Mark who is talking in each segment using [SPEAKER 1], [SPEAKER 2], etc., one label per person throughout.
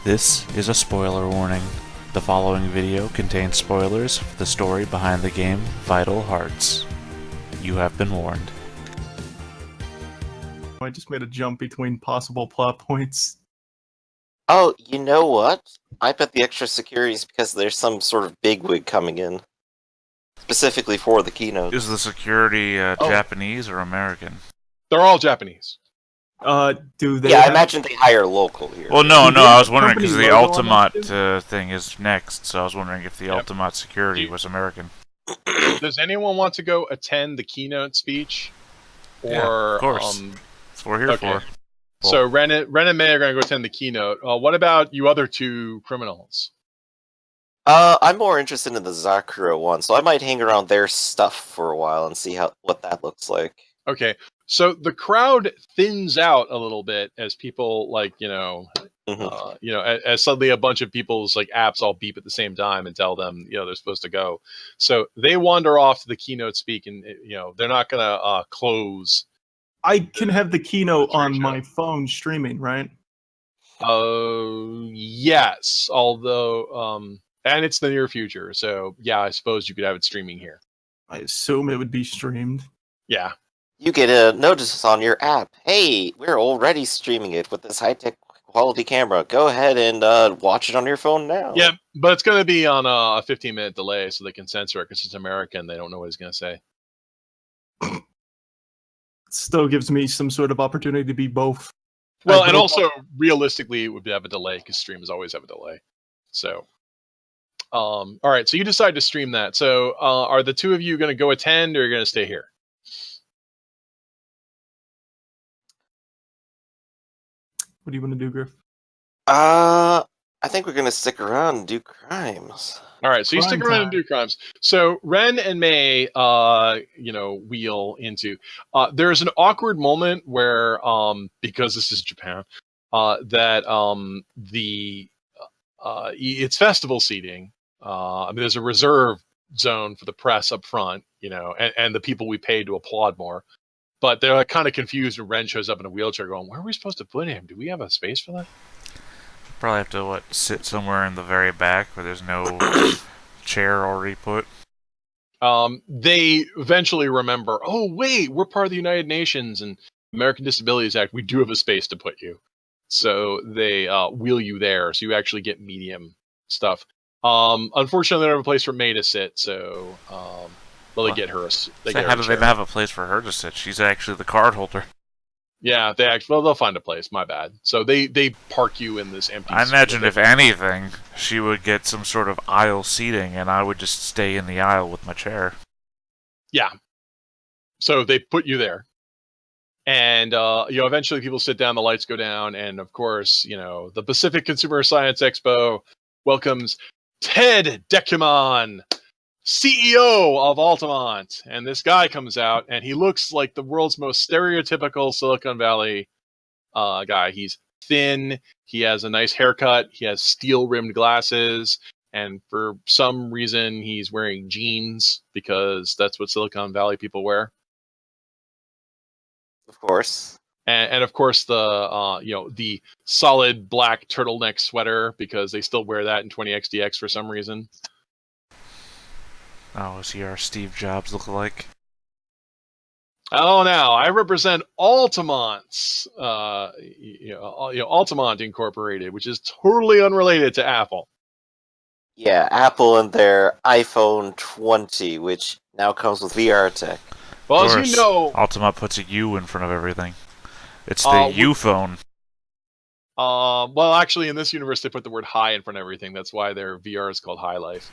[SPEAKER 1] This is a spoiler warning. The following video contains spoilers for the story behind the game Vital Hearts. You have been warned.
[SPEAKER 2] I just made a jump between possible plot points.
[SPEAKER 3] Oh, you know what? I bet the extra security is because there's some sort of bigwig coming in. Specifically for the keynote.
[SPEAKER 1] Is the security Japanese or American?
[SPEAKER 4] They're all Japanese.
[SPEAKER 2] Do they?
[SPEAKER 3] Yeah, I imagine they hire local here.
[SPEAKER 1] Well, no,
[SPEAKER 2] Do they
[SPEAKER 1] I
[SPEAKER 2] have
[SPEAKER 1] was wondering because
[SPEAKER 2] company
[SPEAKER 1] the
[SPEAKER 2] logo on
[SPEAKER 1] Ultimate
[SPEAKER 2] that
[SPEAKER 1] thing is next, so I was wondering if the Ultimate security was American.
[SPEAKER 4] Does anyone want to go attend the keynote speech? Or,
[SPEAKER 1] Yeah, of course. That's what we're here for.
[SPEAKER 4] So Ren and May are going to go attend the keynote. What about you other two criminals?
[SPEAKER 3] I'm more interested in the Zakura one, so I might hang around their stuff for a while and see what that looks like.
[SPEAKER 4] Okay, so the crowd thins out a little bit as people as suddenly a bunch of people's apps all beep at the same time and tell them they're supposed to go. So they wander off to the keynote speak, and they're not going to close.
[SPEAKER 2] I can have the keynote on my phone streaming, right?
[SPEAKER 4] Yes, although and it's the near future, so yeah, I suppose you could have it streaming here.
[SPEAKER 2] I assume it would be streamed.
[SPEAKER 4] Yeah.
[SPEAKER 3] You get a notice on your app. Hey, we're already streaming it with this high-tech quality camera. Go ahead and watch it on your phone now.
[SPEAKER 4] Yeah, but it's going to be on a 15-minute delay, so they can censor it because it's American. They don't know what he's going to say.
[SPEAKER 2] Still gives me some sort of opportunity to be both.
[SPEAKER 4] Well, and also, realistically, it would have a delay because streams always have a delay. So, all right, so you decide to stream that. So, are the two of you going to go attend, or are you going to stay here?
[SPEAKER 2] What do you want to do, Griff?
[SPEAKER 3] I think we're gonna stick around and do crimes.
[SPEAKER 4] All right, so you stick around and do crimes. So Ren and May, wheel into. There's an awkward moment where, because this is Japan, it's festival seating. There's a reserve zone for the press up front, and the people we paid to applaud more. But they're kind of confused when Ren shows up in a wheelchair going, where are we supposed to put him? Do we have a space for that?
[SPEAKER 1] Probably have to, sit somewhere in the very back where there's no chair already put.
[SPEAKER 4] They eventually remember, oh, wait, we're part of the United Nations and American Disabilities Act. We do have a space to put you. So they wheel you there, so you actually get medium stuff. Unfortunately, they don't have a place for May to sit, so... they get her.
[SPEAKER 1] How do they not have a place for her to sit? She's actually the card holder.
[SPEAKER 4] Yeah, they'll find a place. My bad. So they park you in this empty.
[SPEAKER 1] I imagine if anything, she would get some sort of aisle seating, and I would just stay in the aisle with my chair.
[SPEAKER 4] Yeah. So they put you there, and eventually people sit down, the lights go down, and of course, the Pacific Consumer Science Expo welcomes Ted Decuman, CEO of Altamont, and this guy comes out, and he looks like the world's most stereotypical Silicon Valley guy. He's thin, he has a nice haircut, he has steel-rimmed glasses, and for some reason he's wearing jeans, because that's what Silicon Valley people wear.
[SPEAKER 3] Of course.
[SPEAKER 4] And of course the solid black turtleneck sweater, because they still wear that in 20XDX for some reason.
[SPEAKER 1] Oh, is he our Steve Jobs lookalike?
[SPEAKER 4] Oh, now I represent Altamont's, Altamont Incorporated, which is totally unrelated to Apple.
[SPEAKER 3] Yeah, Apple and their iPhone 20, which now comes with VR tech.
[SPEAKER 4] Well, as you know,
[SPEAKER 1] Altamont puts a U in front of everything. It's the U phone.
[SPEAKER 4] Well, actually, in this universe, they put the word "high" in front of everything. That's why their VR is called High Life.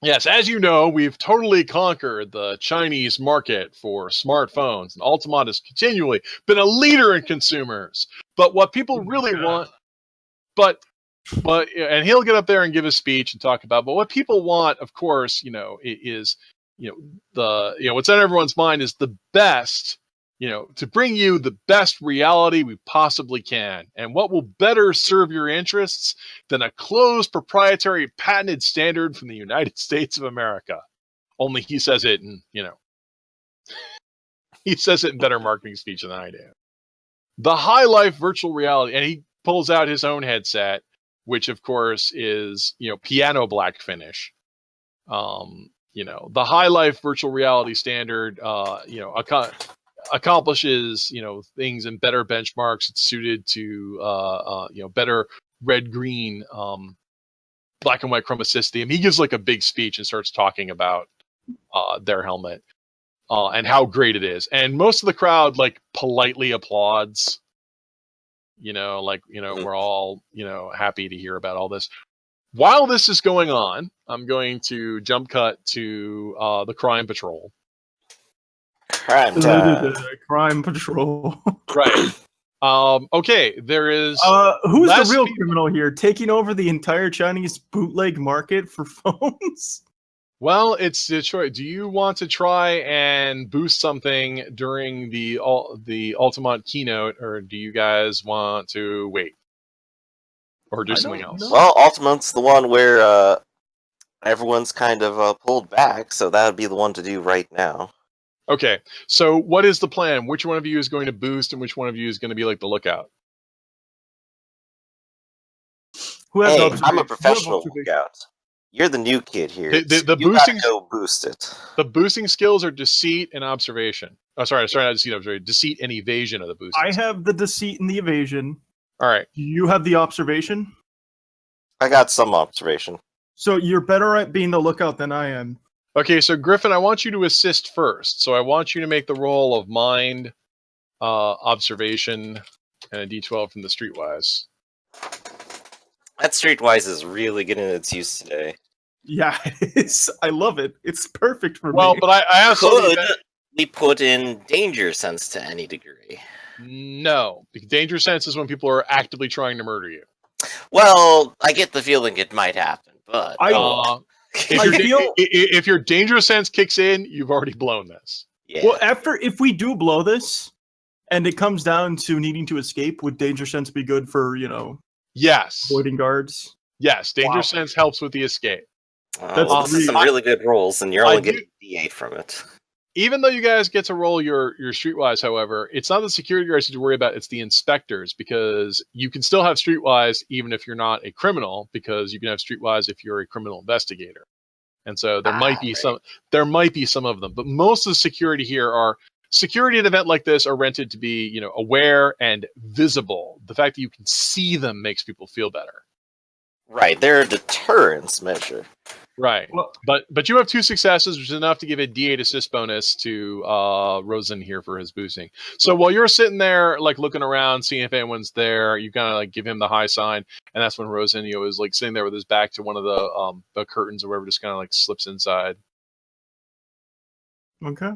[SPEAKER 4] Yes, as you know, we've totally conquered the Chinese market for smartphones, and Altamont has continually been a leader in consumers. But what people really want, and he'll get up there and give a speech and talk about. But what people want, of course, is what's on everyone's mind is the best. To bring you the best reality we possibly can. And what will better serve your interests than a closed, proprietary, patented standard from the United States of America? Only he says it in, he says it in better marketing speech than I do. the High Life virtual reality, and he pulls out his own headset, which of course is piano black finish. The High Life virtual reality standard, accomplishes things in better benchmarks. It's suited to better red green black and white chromaticity. And he gives like a big speech and starts talking about their helmet and how great it is. And most of the crowd like politely applauds. We're all happy to hear about all this. While this is going on, I'm going to jump cut to the crime patrol.
[SPEAKER 3] Crime time.
[SPEAKER 2] Crime patrol.
[SPEAKER 4] Right. Okay, there is
[SPEAKER 2] who's the real
[SPEAKER 4] people.
[SPEAKER 2] criminal here, taking over the entire Chinese bootleg market for phones?
[SPEAKER 4] Well, it's Detroit. Do you want to try and boost something during the Ultimate keynote, or do you guys want to wait or do something else?
[SPEAKER 3] Well, Ultimate's the one where everyone's kind of pulled back, so that would be the one to do right now.
[SPEAKER 4] Okay, so what is the plan? Which one of you is going to boost, and which one of you is going to be like the lookout?
[SPEAKER 3] Hey, I'm a professional lookout. You're the new kid here.
[SPEAKER 4] The
[SPEAKER 3] you
[SPEAKER 4] boosting,
[SPEAKER 3] gotta go boost it.
[SPEAKER 4] The boosting skills are deceit and observation. Oh, sorry, not deceit, observation. Deceit and evasion of the boosting.
[SPEAKER 2] I have the deceit and the evasion.
[SPEAKER 4] All right.
[SPEAKER 2] You have the observation?
[SPEAKER 3] I got some observation.
[SPEAKER 2] So you're better at being the lookout than I am.
[SPEAKER 4] Okay, so Griffin, I want you to assist first. So I want you to make the roll of mind, observation, and a D12 from the Streetwise.
[SPEAKER 3] That Streetwise is really getting its use today.
[SPEAKER 2] Yeah, it is. I love it. It's perfect for me.
[SPEAKER 4] Well, but I have
[SPEAKER 3] could we put in danger sense to any degree?
[SPEAKER 4] No, because danger sense is when people are actively trying to murder you.
[SPEAKER 3] Well, I get the feeling it might happen, but
[SPEAKER 4] if your danger sense kicks in, you've already blown this.
[SPEAKER 3] Yeah.
[SPEAKER 2] Well, if we do blow this, and it comes down to needing to escape, would danger sense be good for
[SPEAKER 4] Yes,
[SPEAKER 2] avoiding guards?
[SPEAKER 4] Yes, danger sense helps with the escape.
[SPEAKER 3] This is some really good rolls, and you're only getting D8 from it.
[SPEAKER 4] Even though you guys get to roll your Streetwise, however, it's not the security guards you have to worry about, it's the inspectors, because you can still have Streetwise even if you're not a criminal, because you can have Streetwise if you're a criminal investigator. And so there might be some of them, but most of the security here are security at an event like this are rented to be, aware and visible. The fact that you can see them makes people feel better.
[SPEAKER 3] Right, they're a deterrence measure.
[SPEAKER 4] Right, well, but you have 2 successes, which is enough to give a D8 assist bonus to Rosen here for his boosting. So while you're sitting there, like looking around, seeing if anyone's there, you kind of like give him the high sign, and that's when Rosen, is like sitting there with his back to one of the curtains or whatever, just kind of like slips inside.
[SPEAKER 2] Okay.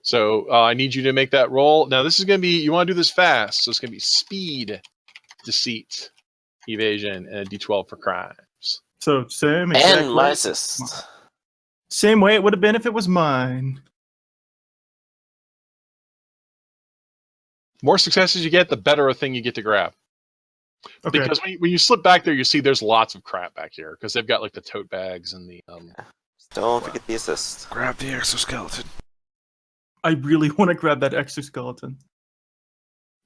[SPEAKER 4] So I need you to make that roll. Now this is going to be, you want to do this fast, so it's going to be speed, deceit, evasion, and a D12 for crimes.
[SPEAKER 2] So same
[SPEAKER 3] and my assist.
[SPEAKER 2] Same way it would have been if it was mine.
[SPEAKER 4] More successes you get, the better a thing you get to grab. Okay. Because when you slip back there, you see there's lots of crap back here because they've got like the tote bags and the.
[SPEAKER 3] Don't forget the assist.
[SPEAKER 1] Grab the exoskeleton.
[SPEAKER 2] I really want to grab that exoskeleton.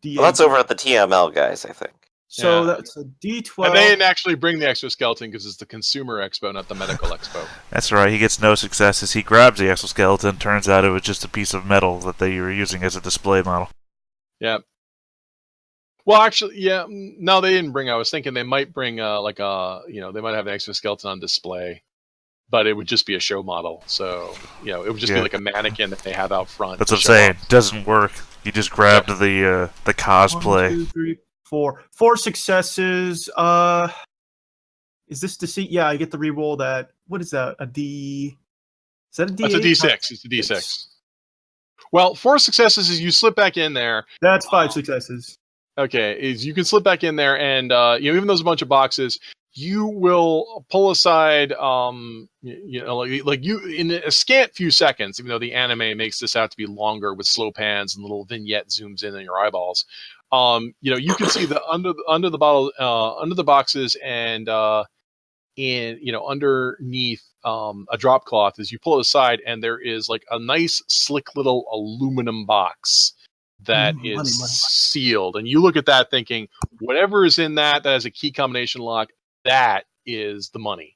[SPEAKER 3] Well, that's over at the TML guys, I think.
[SPEAKER 2] So that's a D12.
[SPEAKER 4] And they didn't actually bring the exoskeleton because it's the consumer expo, not the medical expo.
[SPEAKER 1] That's right. He gets no successes. He grabs the exoskeleton. Turns out it was just a piece of metal that they were using as a display model.
[SPEAKER 4] Yeah. Well, actually, yeah. No, they didn't bring. I was thinking they might bring they might have the exoskeleton on display, but it would just be a show model. So it would just be like a mannequin that they have out front.
[SPEAKER 1] That's what I'm saying. It doesn't work. You just grabbed the cosplay.
[SPEAKER 2] 1, 2, 3, 4. 4 successes. Is this deceit? Yeah, I get to reroll that. What is that? A D? Is that a D8?
[SPEAKER 4] It's a D6. It's a D6. Well, 4 successes is you slip back in there.
[SPEAKER 2] That's 5 successes.
[SPEAKER 4] Okay, is you can slip back in there, and even though there's a bunch of boxes, you will pull aside, like you in a scant few seconds. Even though the anime makes this out to be longer with slow pans and little vignette zooms in on your eyeballs. You can see the under the bottle, under the boxes, and underneath a drop cloth as you pull it aside, and there is like a nice slick little aluminum box that
[SPEAKER 2] Money,
[SPEAKER 4] is
[SPEAKER 2] money.
[SPEAKER 4] sealed. And you look at that thinking, whatever is in that has a key combination lock, that is the money.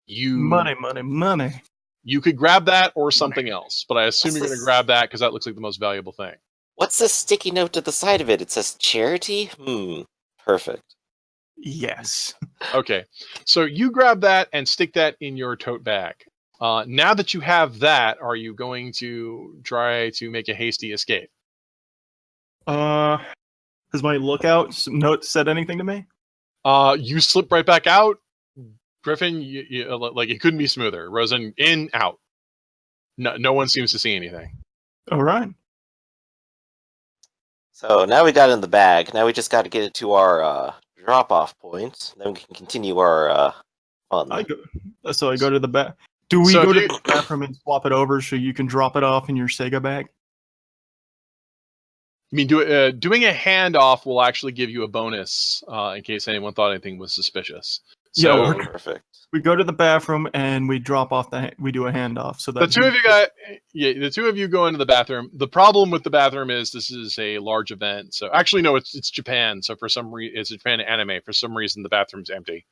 [SPEAKER 2] Money.
[SPEAKER 4] You could grab that or something else, but I assume you're going to
[SPEAKER 3] this?
[SPEAKER 4] grab that because that looks like the most valuable thing.
[SPEAKER 3] What's this sticky note to the side of it? It says charity? Perfect.
[SPEAKER 2] Yes.
[SPEAKER 4] Okay, so you grab that and stick that in your tote bag. Now that you have that, are you going to try to make a hasty escape?
[SPEAKER 2] Has my lookout note said anything to me?
[SPEAKER 4] You slip right back out. Griffin, like it couldn't be smoother. Rosen, in, out. No one seems to see anything.
[SPEAKER 2] All right.
[SPEAKER 3] So now we got it in the bag. Now we just got to get it to our drop-off point. Then we can continue our fun.
[SPEAKER 2] I go to the back. Do we go to the bathroom and swap it over so you can drop it off in your Sega bag?
[SPEAKER 4] I mean, doing a handoff will actually give you a bonus in case anyone thought anything was suspicious. So
[SPEAKER 2] Yeah,
[SPEAKER 3] perfect.
[SPEAKER 2] We go to the bathroom and we drop off we do a handoff. So that
[SPEAKER 4] the two of you go into the bathroom. The problem with the bathroom is this is a large event. So actually, no, it's Japan. So for some reason, it's a Japan anime. For some reason, the bathroom's empty.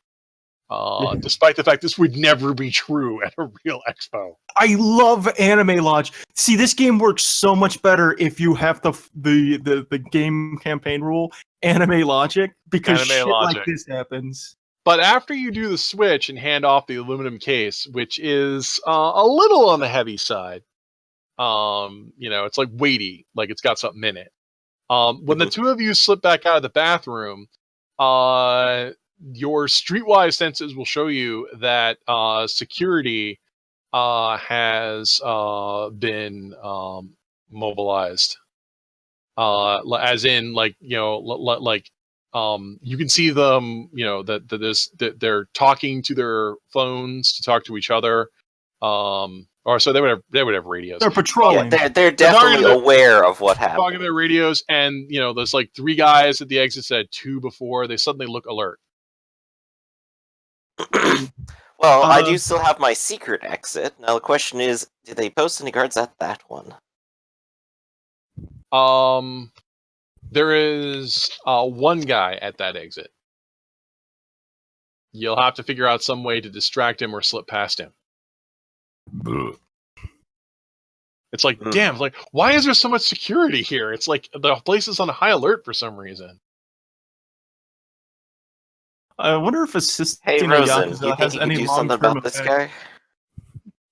[SPEAKER 4] Despite the fact this would never be true at a real expo.
[SPEAKER 2] I love Anime Lodge. See, this game works so much better if you have the game campaign rule, Anime Logic, because shit like this happens.
[SPEAKER 4] But after you do the switch and hand off the aluminum case, which is a little on the heavy side, it's like weighty, like it's got something in it. When the two of you slip back out of the bathroom, your streetwise senses will show you that security has been mobilized. As in, you can see them, that they're talking to their phones to talk to each other. Or so they would have radios.
[SPEAKER 2] They're patrolling.
[SPEAKER 3] Yeah, they're definitely aware of what happened.
[SPEAKER 4] Talking to their radios, and there's like 3 guys at the exit said 2 before. They suddenly look alert.
[SPEAKER 3] Well, I do still have my secret exit. Now the question is, did they post any guards at that one?
[SPEAKER 4] There is 1 guy at that exit. You'll have to figure out some way to distract him or slip past him. It's like, damn, like, why is there so much security here? It's like the place is on high alert for some reason.
[SPEAKER 2] I wonder if assisting
[SPEAKER 3] Hey, Rosen, do you think
[SPEAKER 2] has
[SPEAKER 3] you can
[SPEAKER 2] any
[SPEAKER 3] do something
[SPEAKER 2] long-term
[SPEAKER 3] about this
[SPEAKER 2] effect.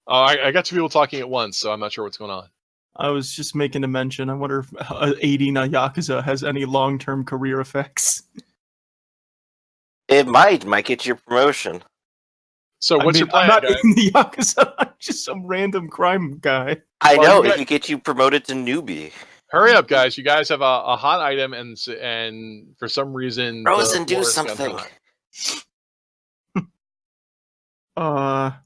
[SPEAKER 3] guy?
[SPEAKER 4] I got 2 people talking at once, so I'm not sure what's going on.
[SPEAKER 2] I was just making a mention. I wonder if aiding a Yakuza has any long-term career effects.
[SPEAKER 3] It might get you a promotion.
[SPEAKER 4] So what's your plan,
[SPEAKER 2] I'm not
[SPEAKER 4] guys?
[SPEAKER 2] in the Yakuza. I'm just some random crime guy.
[SPEAKER 3] I
[SPEAKER 4] Well,
[SPEAKER 3] know,
[SPEAKER 4] you
[SPEAKER 3] it could get you promoted to newbie.
[SPEAKER 4] Hurry up, guys! You guys have a hot item, and for some reason,
[SPEAKER 3] Rosen,
[SPEAKER 4] the
[SPEAKER 3] do
[SPEAKER 4] floor has gone
[SPEAKER 3] something.
[SPEAKER 4] hot.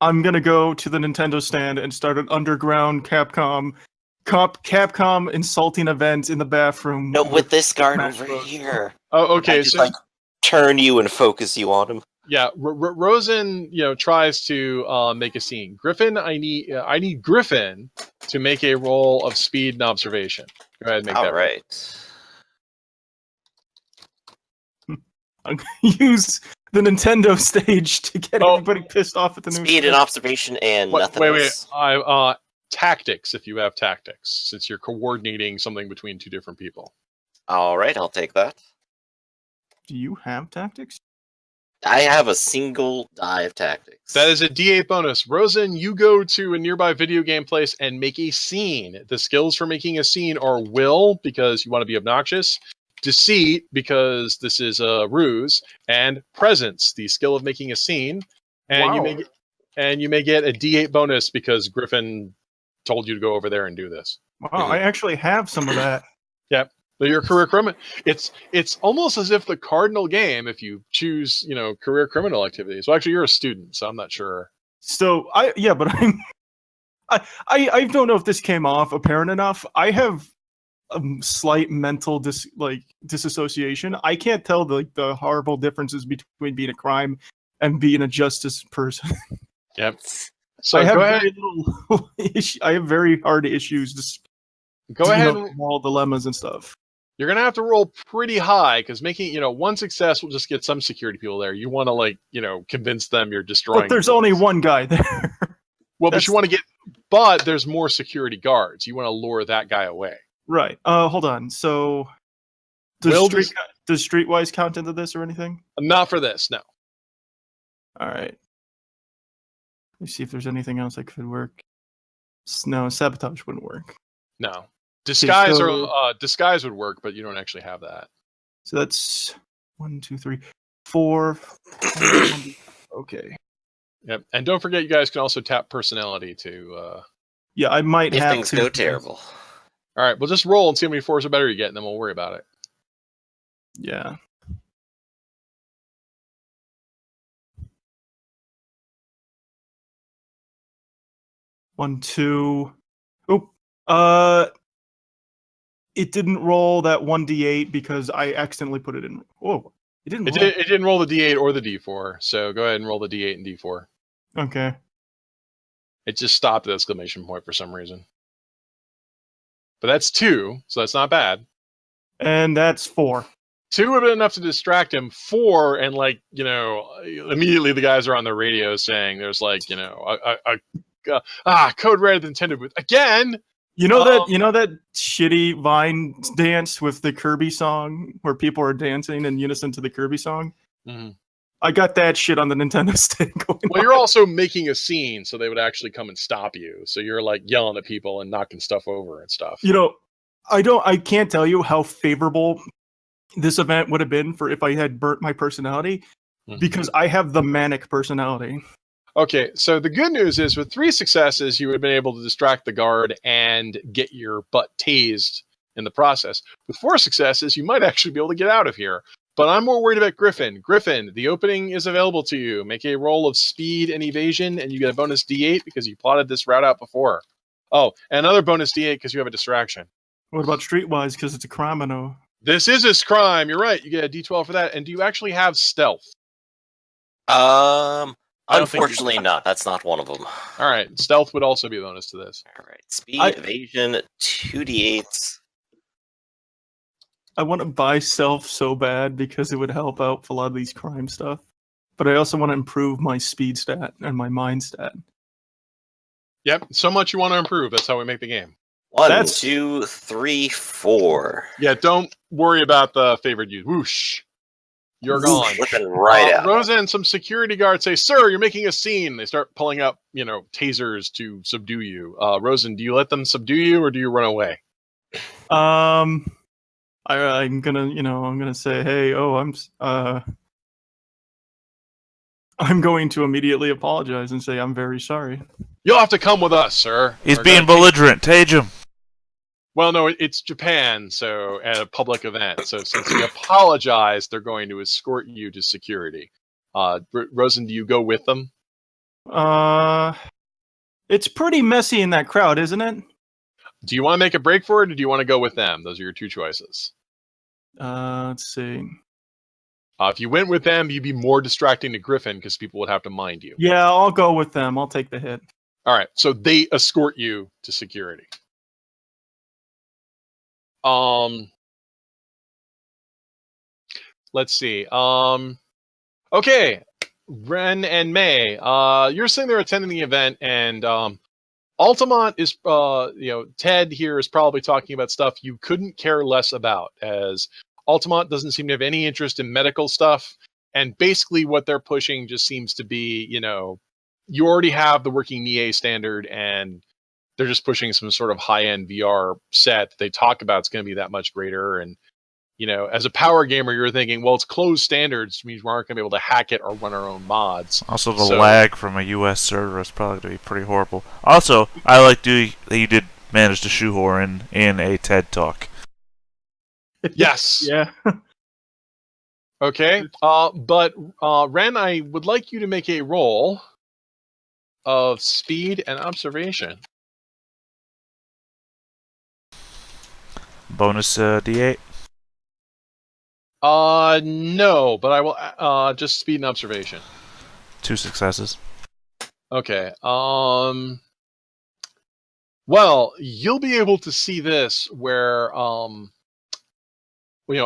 [SPEAKER 2] I'm gonna go to the Nintendo stand and start an underground Capcom insulting event in the bathroom.
[SPEAKER 3] No, with this guard
[SPEAKER 2] Smash
[SPEAKER 3] over
[SPEAKER 2] Bros.
[SPEAKER 3] here.
[SPEAKER 4] Oh, okay.
[SPEAKER 3] I just,
[SPEAKER 4] So
[SPEAKER 3] turn you and focus you on him.
[SPEAKER 4] yeah, Rosen, tries to make a scene. Griffin, I need Griffin to make a roll of speed and observation. Go ahead and make that.
[SPEAKER 3] All right.
[SPEAKER 2] I'm gonna use the Nintendo stage to get everybody pissed off at the new
[SPEAKER 3] Speed and observation and nothing else.
[SPEAKER 4] Wait. Tactics, if you have tactics, since you're coordinating something between 2 different people.
[SPEAKER 3] All right, I'll take that.
[SPEAKER 2] Do you have tactics?
[SPEAKER 3] I have a single die of tactics.
[SPEAKER 4] That is a D8 bonus. Rosen, you go to a nearby video game place and make a scene. The skills for making a scene are will, because you want to be obnoxious, deceit, because this is a ruse, and presence, the skill of making a scene. And
[SPEAKER 2] Wow.
[SPEAKER 4] you may get a D8 bonus because Griffin told you to go over there and do this.
[SPEAKER 2] Wow, I actually have some of that.
[SPEAKER 4] Yep. But your career criminal, it's almost as if the Cardinal game, if you choose, career criminal activities. Well, actually, you're a student, so I'm not sure.
[SPEAKER 2] So I don't know if this came off apparent enough. I have a slight mental disassociation. I can't tell the horrible differences between being a crime and being a justice person.
[SPEAKER 4] Yep. So
[SPEAKER 2] I have
[SPEAKER 4] go ahead.
[SPEAKER 2] I have very hard issues
[SPEAKER 4] Go ahead. And,
[SPEAKER 2] moral dilemmas and stuff.
[SPEAKER 4] you're gonna have to roll pretty high because making one success will just get some security people there. You want to convince them you're destroying.
[SPEAKER 2] But there's only one guy there.
[SPEAKER 4] Well, but you want to get. But there's more security guards. You want to lure that guy away.
[SPEAKER 2] Right. Hold on. So does Streetwise count into this or anything?
[SPEAKER 4] Not for this, no.
[SPEAKER 2] All right. Let's see if there's anything else that could work. No, sabotage wouldn't work.
[SPEAKER 4] No. Disguise
[SPEAKER 2] so-
[SPEAKER 4] disguise would work, but you don't actually have that.
[SPEAKER 2] So that's 1, 2, 3, 4. Okay.
[SPEAKER 4] Yep. And don't forget, you guys can also tap personality to.
[SPEAKER 2] Yeah, I might
[SPEAKER 3] If
[SPEAKER 2] have
[SPEAKER 3] things
[SPEAKER 2] to.
[SPEAKER 3] go terrible.
[SPEAKER 4] All right, we'll just roll and see how many 4s or better you get, and then we'll worry about it.
[SPEAKER 2] Yeah. One, 2. Oh, it didn't roll that 1d8 because I accidentally put it in. Oh, it didn't.
[SPEAKER 4] It didn't roll the D8 or the D4, so go ahead and roll the D8 and D4.
[SPEAKER 2] Okay.
[SPEAKER 4] It just stopped at exclamation point for some reason. But that's 2, so that's not bad.
[SPEAKER 2] And that's 4.
[SPEAKER 4] 2 would have been enough to distract him. 4, and immediately the guys are on the radio saying there's code red at the Nintendo booth again.
[SPEAKER 2] You know that shitty Vine dance with the Kirby song where people are dancing in unison to the Kirby song?
[SPEAKER 4] Mm-hmm.
[SPEAKER 2] I got that shit on the Nintendo stick going
[SPEAKER 4] Well,
[SPEAKER 2] on.
[SPEAKER 4] you're also making a scene, so they would actually come and stop you. So you're yelling at people and knocking stuff over and stuff.
[SPEAKER 2] I can't tell you how favorable this event would have been for if I had burnt my personality, because I have the manic personality.
[SPEAKER 4] Okay, so the good news is with 3 successes, you would have been able to distract the guard and get your butt tased in the process. With 4 successes, you might actually be able to get out of here. But I'm more worried about Griffin. Griffin, the opening is available to you. Make a roll of speed and evasion, and you get a bonus D8 because you plotted this route out before. Oh, and another bonus D8 because you have a distraction.
[SPEAKER 2] What about Streetwise? Because it's a criminal.
[SPEAKER 4] This is a crime. You're right. You get a D12 for that. And do you actually have stealth?
[SPEAKER 3] Unfortunately not. That's not one of them.
[SPEAKER 4] All right. Stealth would also be a bonus to this.
[SPEAKER 3] All right. Speed, evasion, 2d8s.
[SPEAKER 2] I want to buy self so bad because it would help out for a lot of these crime stuff. But I also want to improve my speed stat and my mind stat.
[SPEAKER 4] Yep. So much you want to improve. That's how we make the game.
[SPEAKER 3] 1, 2, 3, 4.
[SPEAKER 4] Yeah. Don't worry about the favored use. Whoosh. You're gone.
[SPEAKER 3] Flipping right out.
[SPEAKER 4] Rosa and some security guards say, "Sir, you're making a scene." They start pulling up, tasers to subdue you. Rosen, do you let them subdue you or do you run away?
[SPEAKER 2] I'm gonna say, hey, I'm going to immediately apologize and say I'm very sorry.
[SPEAKER 4] You'll have to come with us, sir.
[SPEAKER 1] He's being belligerent. Tage him.
[SPEAKER 4] Well, no, it's Japan, so at a public event. So since you apologize, they're going to escort you to security. Rosen, do you go with them?
[SPEAKER 2] It's pretty messy in that crowd, isn't it?
[SPEAKER 4] Do you want to make a break for it, or do you want to go with them? Those are your 2 choices.
[SPEAKER 2] Let's see.
[SPEAKER 4] If you went with them, you'd be more distracting to Griffin because people would have to mind you.
[SPEAKER 2] Yeah, I'll go with them. I'll take the hit.
[SPEAKER 4] All right, so they escort you to security. Let's see. Okay, Ren and May, you're sitting there attending the event, and Altamont is, Ted here is probably talking about stuff you couldn't care less about, as Altamont doesn't seem to have any interest in medical stuff, and basically what they're pushing just seems to be, you already have the working NIE standard, and they're just pushing some sort of high-end VR set that they talk about it's going to be that much greater. And, as a power gamer, you're thinking, well, it's closed standards, which means we aren't going to be able to hack it or run our own mods.
[SPEAKER 1] Also, the lag from a US server is probably going to be pretty horrible. Also, I like that you did manage to shoehorn in a TED Talk.
[SPEAKER 4] Yes.
[SPEAKER 2] Yeah.
[SPEAKER 4] Okay. But Ren, I would like you to make a roll of speed and observation.
[SPEAKER 1] Bonus D8?
[SPEAKER 4] No, but I will just speed and observation.
[SPEAKER 1] 2 successes.
[SPEAKER 4] Okay. Well, you'll be able to see this where,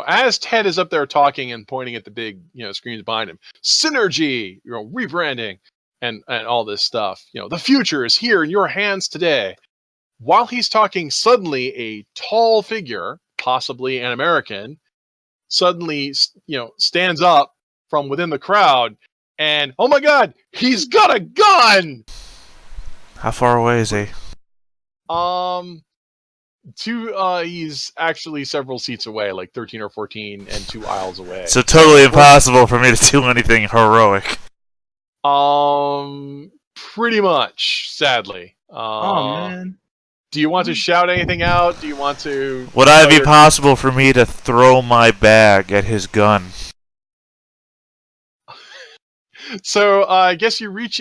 [SPEAKER 4] as Ted is up there talking and pointing at the big, screens behind him, synergy, rebranding, and all this stuff. The future is here in your hands today. While he's talking, suddenly a tall figure, possibly an American, suddenly, stands up from within the crowd, and oh my God, he's got a gun!
[SPEAKER 1] How far away is he?
[SPEAKER 4] He's actually several seats away, like 13 or 14, and 2 aisles away.
[SPEAKER 1] So totally impossible for me to do anything heroic.
[SPEAKER 4] Pretty much, sadly.
[SPEAKER 2] Oh man.
[SPEAKER 4] Do you want to shout anything out? Do you want to...
[SPEAKER 1] Would it be possible for me to throw my bag at his gun?
[SPEAKER 4] So, I guess you reach...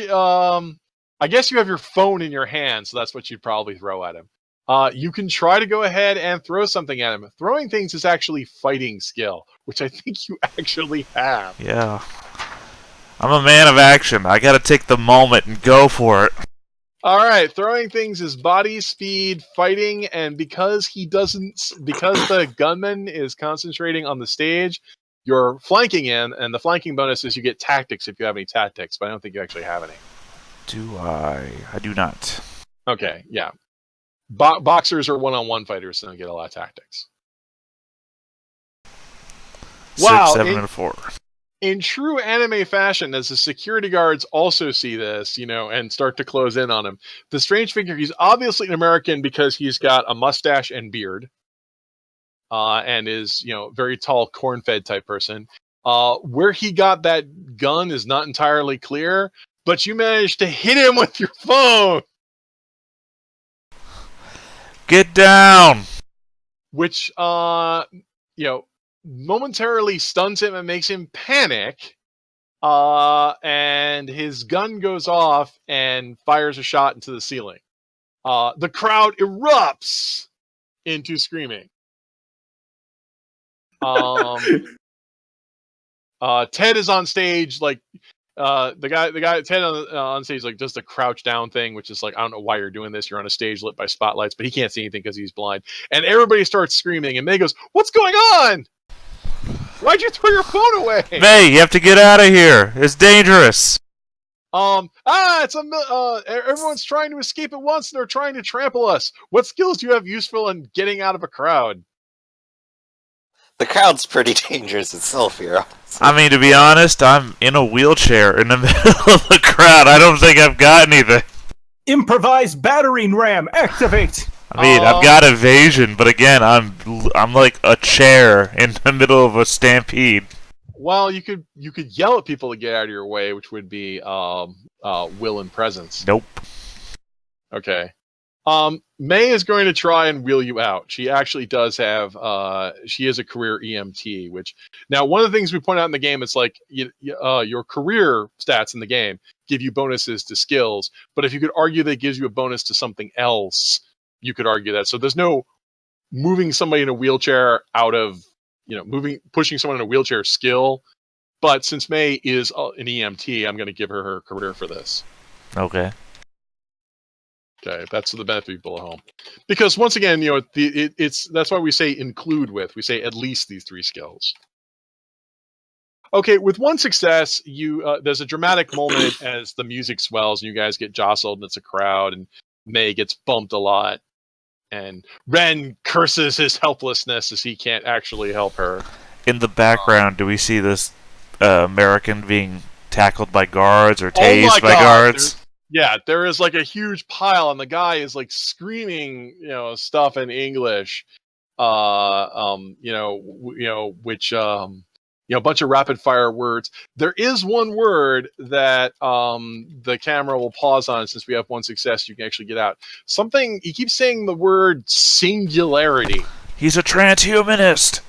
[SPEAKER 4] I guess you have your phone in your hand, so that's what you'd probably throw at him. You can try to go ahead and throw something at him. Throwing things is actually fighting skill, which I think you actually have.
[SPEAKER 1] Yeah. I'm a man of action. I gotta take the moment and go for it.
[SPEAKER 4] Alright, throwing things is body, speed, fighting, and because the gunman is concentrating on the stage, you're flanking him, and the flanking bonus is you get tactics if you have any tactics, but I don't think you actually have any.
[SPEAKER 1] Do I? I do not.
[SPEAKER 4] Okay, yeah. Boxers are one-on-one fighters, so they don't get a lot of tactics.
[SPEAKER 1] 6, 7, and 4.
[SPEAKER 4] In true anime fashion, as the security guards also see this, and start to close in on him, the strange figure, he's obviously an American because he's got a mustache and beard, and is, very tall, corn-fed type person. Where he got that gun is not entirely clear, but you managed to hit him with your phone!
[SPEAKER 1] Get down!
[SPEAKER 4] Which, momentarily stuns him and makes him panic. And his gun goes off and fires a shot into the ceiling. The crowd erupts into screaming. Ted is on stage, like, the guy Ted on stage, like, does the crouch down thing, which is like, I don't know why you're doing this. You're on a stage lit by spotlights, but he can't see anything because he's blind. And everybody starts screaming, and May goes, "What's going on? Why'd you throw your phone away?"
[SPEAKER 1] May, you have to get out of here. It's dangerous.
[SPEAKER 4] Everyone's trying to escape at once, and they're trying to trample us. What skills do you have useful in getting out of a crowd?
[SPEAKER 3] The crowd's pretty dangerous itself here.
[SPEAKER 1] I mean, to be honest, I'm in a wheelchair in the middle of the crowd. I don't think I've got anything.
[SPEAKER 2] Improvised battering ram, activate!
[SPEAKER 1] I mean, I've got evasion, but again, I'm like a chair in the middle of a stampede.
[SPEAKER 4] Well, you could yell at people to get out of your way, which would be will and presence.
[SPEAKER 1] Nope.
[SPEAKER 4] Okay. May is going to try and wheel you out. She actually does have, she is a career EMT, which, now one of the things we point out in the game, it's like, your career stats in the game give you bonuses to skills, but if you could argue that it gives you a bonus to something else, you could argue that. So there's no moving somebody in a wheelchair out of, pushing someone in a wheelchair skill, but since May is an EMT, I'm going to give her career for this.
[SPEAKER 1] Okay.
[SPEAKER 4] Okay, that's the benefit of people at home. Because once again, that's why we say include with. We say at least these 3 skills. Okay, with one success, there's a dramatic moment as the music swells and you guys get jostled and it's a crowd and May gets bumped a lot. And Ren curses his helplessness as he can't actually help her.
[SPEAKER 1] In the background, do we see this American being tackled by guards or tased by guards?
[SPEAKER 4] There is like a huge pile, and the guy is like screaming, stuff in English, which, a bunch of rapid fire words. There is one word that the camera will pause on since we have one success. You can actually get out. He keeps saying the word singularity.
[SPEAKER 1] He's a transhumanist.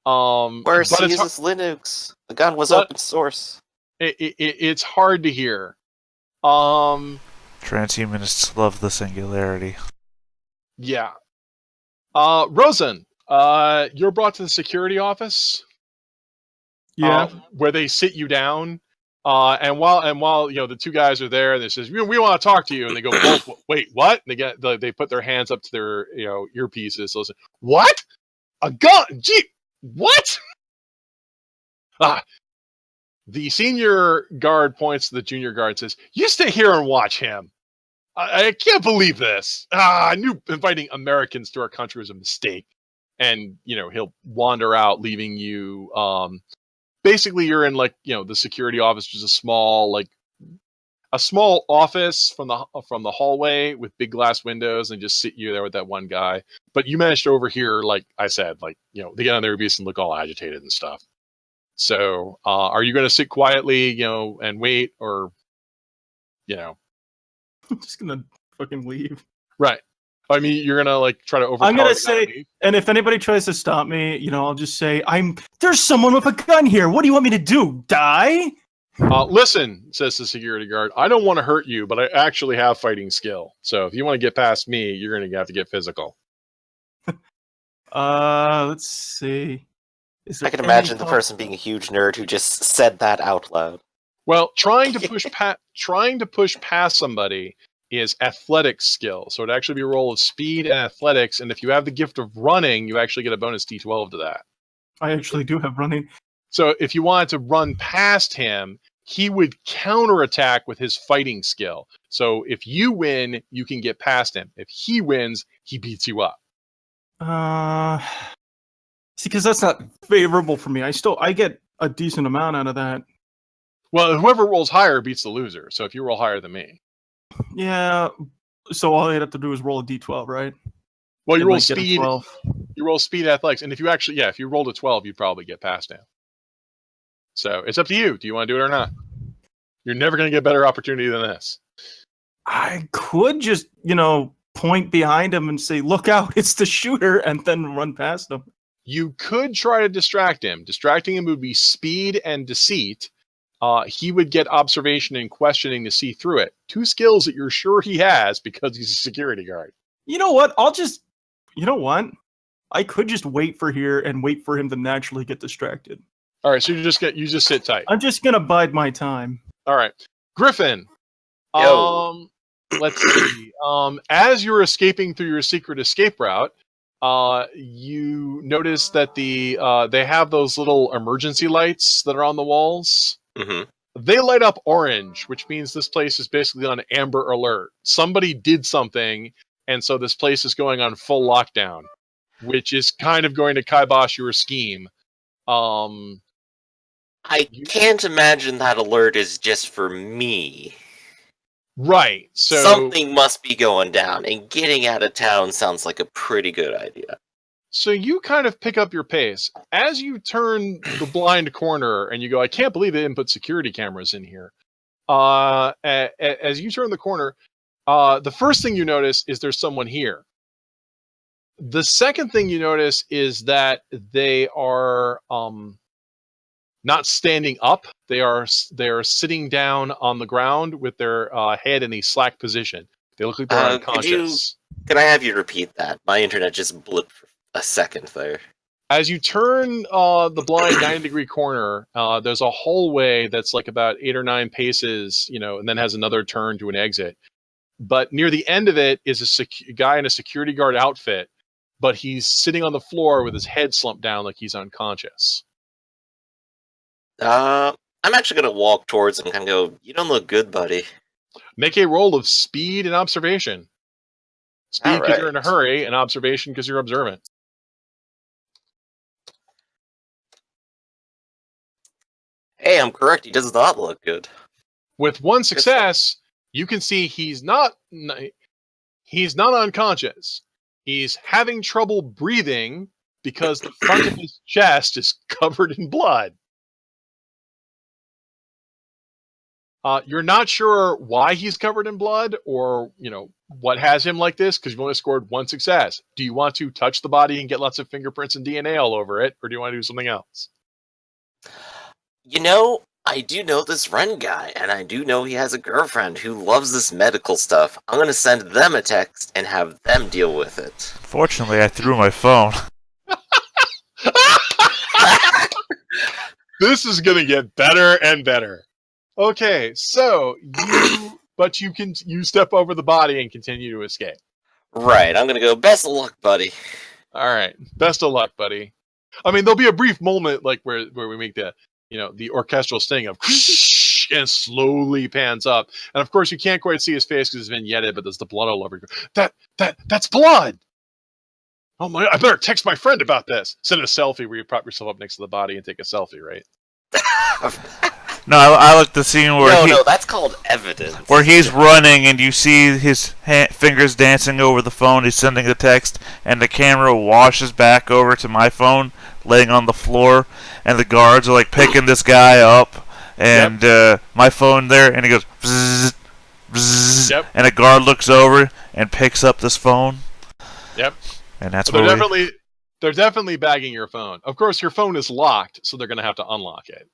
[SPEAKER 3] Worse, he uses Linux. The gun was open source.
[SPEAKER 4] It's hard to hear.
[SPEAKER 1] Transhumanists love the singularity.
[SPEAKER 4] Yeah. Rosen, you're brought to the security office.
[SPEAKER 2] Yeah.
[SPEAKER 4] Where they sit you down. And while the two guys are there, they says, we want to talk to you, and they go, wait, what? And they put their hands up to their earpieces. So listen, what? A gun? Gee, what? The senior guard points to the junior guard and says, "You stay here and watch him. I can't believe this. I knew inviting Americans to our country was a mistake." And he'll wander out, leaving you. Basically, you're in the security office, which is a small office from the hallway with big glass windows, and just sit you there with that one guy. But you managed to overhear, like I said, they get on their beast and look all agitated and stuff. So, are you going to sit quietly, and wait, or,
[SPEAKER 2] I'm just gonna fucking leave.
[SPEAKER 4] Right. I mean, you're gonna try to overpower.
[SPEAKER 2] I'm gonna say, and if anybody tries to stop me, I'll just say, there's someone with a gun here. What do you want me to do? Die?
[SPEAKER 4] Listen, says the security guard. I don't want to hurt you, but I actually have fighting skill. So if you want to get past me, you're gonna have to get physical.
[SPEAKER 2] Let's see.
[SPEAKER 3] I can imagine the person being a huge nerd who just said that out loud.
[SPEAKER 4] Well, trying to push past somebody is athletics skill. So it'd actually be a roll of speed and athletics, and if you have the gift of running, you actually get a bonus D12 to that.
[SPEAKER 2] I actually do have running.
[SPEAKER 4] So if you wanted to run past him, he would counterattack with his fighting skill. So if you win, you can get past him. If he wins, he beats you up.
[SPEAKER 2] See, because that's not favorable for me. I get a decent amount out of that.
[SPEAKER 4] Well, whoever rolls higher beats the loser. So if you roll higher than me.
[SPEAKER 2] Yeah, so all I'd have to do is roll a d12, right?
[SPEAKER 4] Well, you roll speed. You roll speed athletics, and if you rolled a 12, you'd probably get past him. So it's up to you. Do you want to do it or not? You're never going to get a better opportunity than this.
[SPEAKER 2] I could just, point behind him and say, "Look out, it's the shooter," and then run past him.
[SPEAKER 4] You could try to distract him. Distracting him would be speed and deceit. He would get observation and questioning to see through it. Two skills that you're sure he has because he's a security guard.
[SPEAKER 2] You know what? I could just wait for here and wait for him to naturally get distracted.
[SPEAKER 4] All right, so you just sit tight.
[SPEAKER 2] I'm just gonna bide my time.
[SPEAKER 4] All right, Griffin.
[SPEAKER 3] Yo.
[SPEAKER 4] Let's see. As you're escaping through your secret escape route, you notice that they have those little emergency lights that are on the walls.
[SPEAKER 3] Mm-hmm.
[SPEAKER 4] They light up orange, which means this place is basically on Amber Alert. Somebody did something, and so this place is going on full lockdown, which is kind of going to kibosh your scheme.
[SPEAKER 3] I can't imagine that alert is just for me.
[SPEAKER 4] Right. So
[SPEAKER 3] something must be going down, and getting out of town sounds like a pretty good idea.
[SPEAKER 4] So you kind of pick up your pace. As you turn the blind corner and you go, I can't believe they didn't put security cameras in here. As you turn the corner, the first thing you notice is there's someone here. The second thing you notice is that they are not standing up. They are sitting down on the ground with their head in a slack position. They look like they're unconscious.
[SPEAKER 3] Can I have you repeat that? My internet just blipped for a second there.
[SPEAKER 4] As you turn the blind 90-degree corner, there's a hallway that's like about 8 or 9 paces, and then has another turn to an exit. But near the end of it is a guy in a security guard outfit, but he's sitting on the floor with his head slumped down like he's unconscious.
[SPEAKER 3] I'm actually going to walk towards him and kind of go, "You don't look good, buddy."
[SPEAKER 4] Make a roll of speed and observation. Speed because you're in a hurry, and observation because you're observant.
[SPEAKER 3] Hey, I'm correct. He does not look good.
[SPEAKER 4] With one success, you can see he's not unconscious. He's having trouble breathing because the front of his chest is covered in blood. You're not sure why he's covered in blood or, what has him like this because you've only scored one success. Do you want to touch the body and get lots of fingerprints and DNA all over it, or do you want to do something else?
[SPEAKER 3] I do know this Ren guy, and I do know he has a girlfriend who loves this medical stuff. I'm going to send them a text and have them deal with it.
[SPEAKER 1] Fortunately, I threw my phone.
[SPEAKER 4] This is going to get better and better. Okay, so you step over the body and continue to escape.
[SPEAKER 3] Right, I'm gonna go, best of luck, buddy.
[SPEAKER 4] All right, best of luck, buddy. I mean, there'll be a brief moment like where we make the orchestral sting of and slowly pans up, and of course you can't quite see his face because it's vignetted, but there's the blood all over. That's blood. Oh my! I better text my friend about this. Send a selfie where you prop yourself up next to the body and take a selfie, right?
[SPEAKER 1] No, I like the scene where
[SPEAKER 3] No, that's called evidence.
[SPEAKER 1] where he's running and you see his fingers dancing over the phone. He's sending a text, and the camera washes back over to my phone, laying on the floor, and the guards are like picking this guy up, and my phone there, and he goes bzzz, bzzz, and a guard looks over and picks up this phone.
[SPEAKER 4] Yep.
[SPEAKER 1] And that's
[SPEAKER 4] they're
[SPEAKER 1] where
[SPEAKER 4] definitely bagging your phone. Of course, your phone is locked, so they're going to have to unlock it.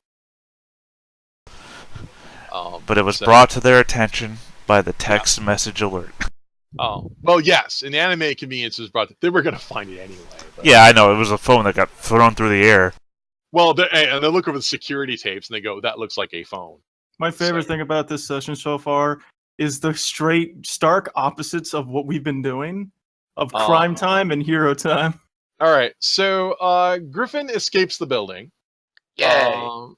[SPEAKER 1] But it was brought to their attention by the text message alert.
[SPEAKER 4] Oh, well, yes. In the anime, convenience was brought. They were going to find it anyway. But...
[SPEAKER 1] Yeah, I know. It was a phone that got thrown through the air.
[SPEAKER 4] Well, and they look over the security tapes and they go, "That looks like a phone."
[SPEAKER 2] My favorite thing about this session so far is the stark opposites of what we've been doing, of crime time and hero time.
[SPEAKER 4] All right, so Griffin escapes the building.
[SPEAKER 3] Yay!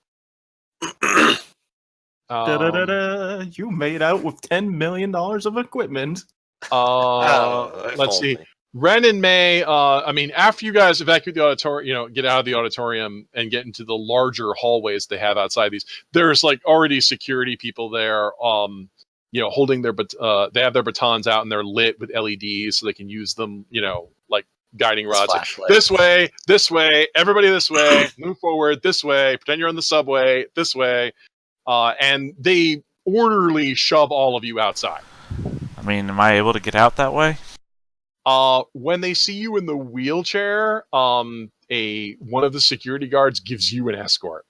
[SPEAKER 2] You made out with $10 million of equipment.
[SPEAKER 4] Let's see. Ren and May, after you guys evacuate the auditorium, get out of the auditorium and get into the larger hallways they have outside these, there's like already security people there, holding they have their batons out and they're lit with LEDs so they can use them, like guiding rods. This way, everybody this way, move forward, this way, pretend you're on the subway, this way. And they orderly shove all of you outside.
[SPEAKER 1] I mean, am I able to get out that way?
[SPEAKER 4] When they see you in the wheelchair, one of the security guards gives you an escort.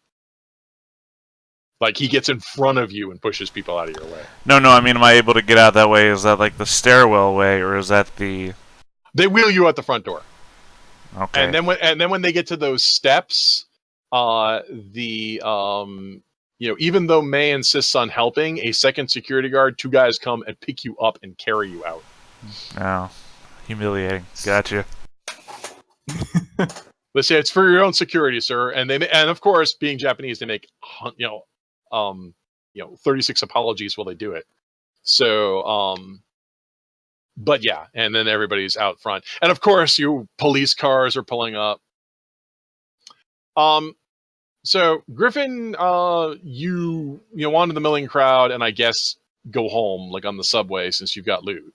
[SPEAKER 4] Like, he gets in front of you and pushes people out of your way.
[SPEAKER 1] No, I mean, am I able to get out that way? Is that like the stairwell way, or is that the...
[SPEAKER 4] They wheel you out the front door.
[SPEAKER 1] Okay.
[SPEAKER 4] And then when they get to those steps, even though May insists on helping, a second security guard, 2 guys come and pick you up and carry you out.
[SPEAKER 1] Oh, humiliating. Gotcha.
[SPEAKER 4] They say it's for your own security, sir. And of course, being Japanese, they make 36 apologies while they do it. So, but yeah, and then everybody's out front, and of course, police cars are pulling up. So Griffin, you wander the milling crowd, and I guess go home like on the subway since you've got loot.